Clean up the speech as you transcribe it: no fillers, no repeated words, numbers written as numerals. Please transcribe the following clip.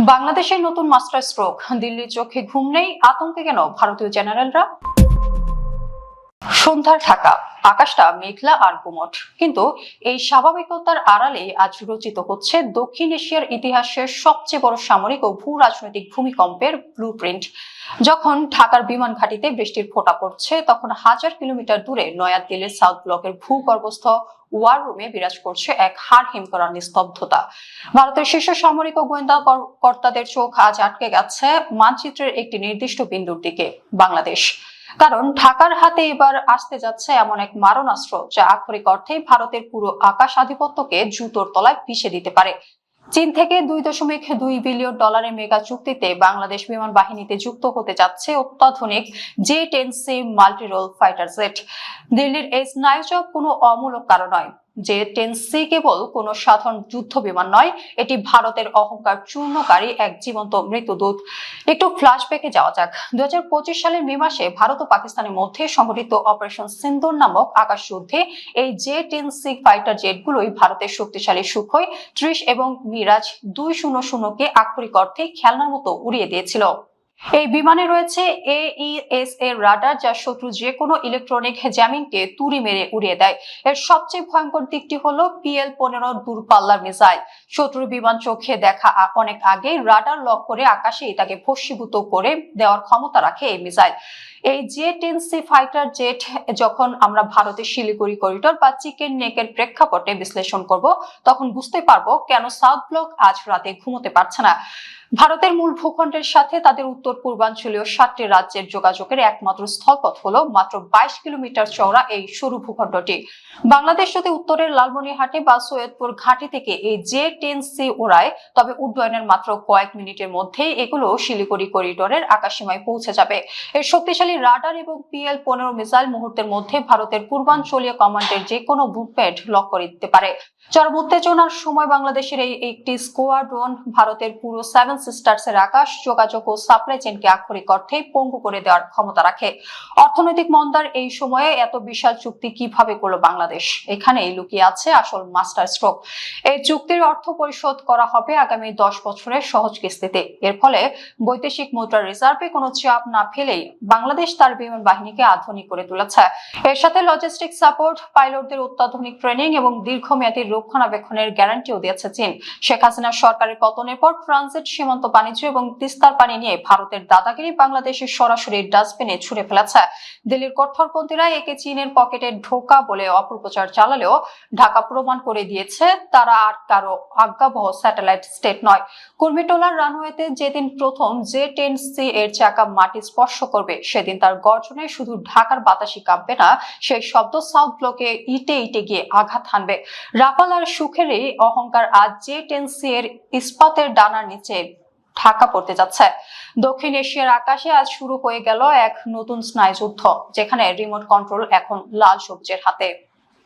বাংলাদেশের নতুন master stroke, দিল্লির চোখে ঘুম নেই, আতঙ্কে কেন ভারতীয় জেনারেলরা? সন্ধ্যার ঢাকা, আকাশটা মেঘলা আর গুমট, কিন্তু এই স্বাভাবিকতার আড়ালে আজ রচিত হচ্ছে দক্ষিণ এশিয়ার ইতিহাসের সবচেয়ে বড় সামরিক ও ভূ রাজনৈতিক ভূমিকম্পের ব্লুপ্রিন্ট। যখন ঢাকার বিমান ঘাঁটিতে বৃষ্টির ফোঁটা পড়ছে, তখন হাজার কিলোমিটার দূরে নয়াদিল্লির সাউথ ব্লকের ভূগর্ভস্থ ওয়ার রুমে বিরাজ করছে এক হাড় হিম করা নিস্তব্ধতা। ভারতের শীর্ষ সামরিক ও গোয়েন্দা কর্তাদের চোখ আজ আটকে গেছে মানচিত্রের একটি নির্দিষ্ট বিন্দুর দিকে, বাংলাদেশ। কারণ ঢাকার হাতে এবার আসতে যাচ্ছে এমন এক মারণাস্ত্র, যা আক্ষরিক অর্থেই ভারতের পুরো আকাশ আধিপত্যকে জুতোর তলায় পিষে দিতে পারে। চীন থেকে $2.2 বিলিয়ন মেগা চুক্তিতে বাংলাদেশ বিমান বাহিনীতে যুক্ত হতে যাচ্ছে অত্যাধুনিক J-10C মাল্টিরোল ফাইটার জেট। দিল্লির এই স্নায়ুচাপ কোনো অমূলক কারণ নয়। J-10C কেবল কোনো সাধারণ যুদ্ধ বিমান নয়, এটি ভারতের অহংকার চূর্ণকারী এক জীবন্ত মৃত্যুদূত। একটু ফ্ল্যাশব্যাকে যাওয়া যাক। 2025 সালের মে মাসে ভারত ও পাকিস্তানের মধ্যে সংঘটিত অপারেশন সিন্দুর নামক আকাশ যুদ্ধে এই J-10C ফাইটার জেটগুলোই ভারতের শক্তিশালী সুখোই 30 এবং মিরাজ 200 কে আক্ষরিক অর্থে খেলনার মতো উড়িয়ে দিয়েছিল। এই বিমানে রয়েছে AESA রাডার, যা শত্রু যে কোনো ইলেকট্রনিক জ্যামিংকে তুড়ি মেরে উড়িয়ে দেয়। এর সবচেয়ে ভয়ঙ্কর দিকটি হলো PL-15 দূরপাল্লার মিসাইল। শত্রুর বিমান চোখে দেখা অনেক আগে রাডার লক করে আকাশেই তাকে ভস্মীভূত করে দেওয়ার ক্ষমতা রাখে এই মিসাইল। এই J-10C ফাইটার জেট যখন আমরা ভারতের শিলিগুড়ি করিডোর বা চিকেন নেকের প্রেক্ষাপটে বিশ্লেষণ করব, তখন বুঝতে পারবো কেন সাউথ ব্লক আজ রাতে ঘুমোতে পারছে না। ভারতের মূল ভূখণ্ডের সাথে তাদের উত্তর পূর্বাঞ্চলীয় 7টি রাজ্যের যোগাযোগের একমাত্র স্থলপথ হলো মাত্র 22 কিলোমিটার চওড়া এই সরু ভূখণ্ডটি। বাংলাদেশ যদি উত্তরের লালমনিরহাটে বা সৈয়দপুর ঘাঁটি থেকে এই J-10C ওড়ায়, তবে উড্ডয়নের মাত্র কয়েক মিনিটের মধ্যেই এগুলো শিলিগুড়ি করিডোরের আকাশসীমায় পৌঁছে যাবে। এর শক্তিশালী রাডার এবং PL-15 মিসাইল মুহূর্তের মধ্যে ভারতের পূর্বাঞ্চলীয় কমান্ডের যে কোনো মুভমেন্ট লক করে দিতে পারে। চরম উত্তেজনার সময় বাংলাদেশের এই একটি স্কোয়াড্রন ভারতের পুরো 7 সিস্টার্স এর আকাশ যোগাযোগ ও সাপ্লাই চেনকে আক্ষরিক অর্থে পঙ্গু করে দেওয়ার ক্ষমতা রাখে। অর্থনৈতিক মন্দার এই সময়ে এত বিশাল চুক্তি কিভাবে করলো বাংলাদেশ? এখানেই লুকিয়ে আছে আসল মাস্টার স্ট্রোক। এই চুক্তির অর্থ পরিশোধ করা হবে আগামী 10 বছরের সহজ কিস্তিতে। এর ফলে বৈদেশিক মুদ্রার রিজার্ভে কোনো চাপ না ফেলেই বাংলাদেশ তার বিমান বাহিনীকে আধুনিক করে তুলেছে। এর সাথে লজিস্টিক সাপোর্ট, পাইলটদের অত্যাধুনিক ট্রেনিং এবং দীর্ঘমেয়াদী রক্ষণাবেক্ষণের গ্যারান্টিও দিয়েছে চীন। শেখ হাসিনার সরকারের পতনের পর ট্রানজিট, সীমান্ত বাণিজ্য এবং তিস্তার পানি নিয়ে ভারতের দাদাগিরি বাংলাদেশের সরাসরি ডাস্টবিনে ছুড়ে ফেলেছে। দিল্লির কট্টরপন্থীরা একে চীনের পকেটে ঢোকা বলে অপপ্রচার চালালেও ঢাকা প্রমাণ করে দিয়েছে তারা আর কারো আজ্ঞাবহ স্যাটেলাইট স্টেট নয়। কুর্মিটোলার রানওয়েতে যেদিন প্রথম J-10C এর চাকা মাটি স্পর্শ করবে, সেদিন তার গর্জনে শুধু ঢাকার বাতাসই কাঁপবে না, সেই শব্দ সাউথ ব্লকে ইটে ইটে গিয়ে আঘাত হানবে। রাফাল আর সুখেরই অহংকার আজ J-10C এর ইস্পাতের ডানার নিচে ঢাকা পড়তে যাচ্ছে। দক্ষিণ এশিয়ার আকাশে আজ শুরু হয়ে গেল এক নতুন স্নায়ুযুদ্ধ, যেখানে রিমোট কন্ট্রোল এখন লাল সবুজের হাতে।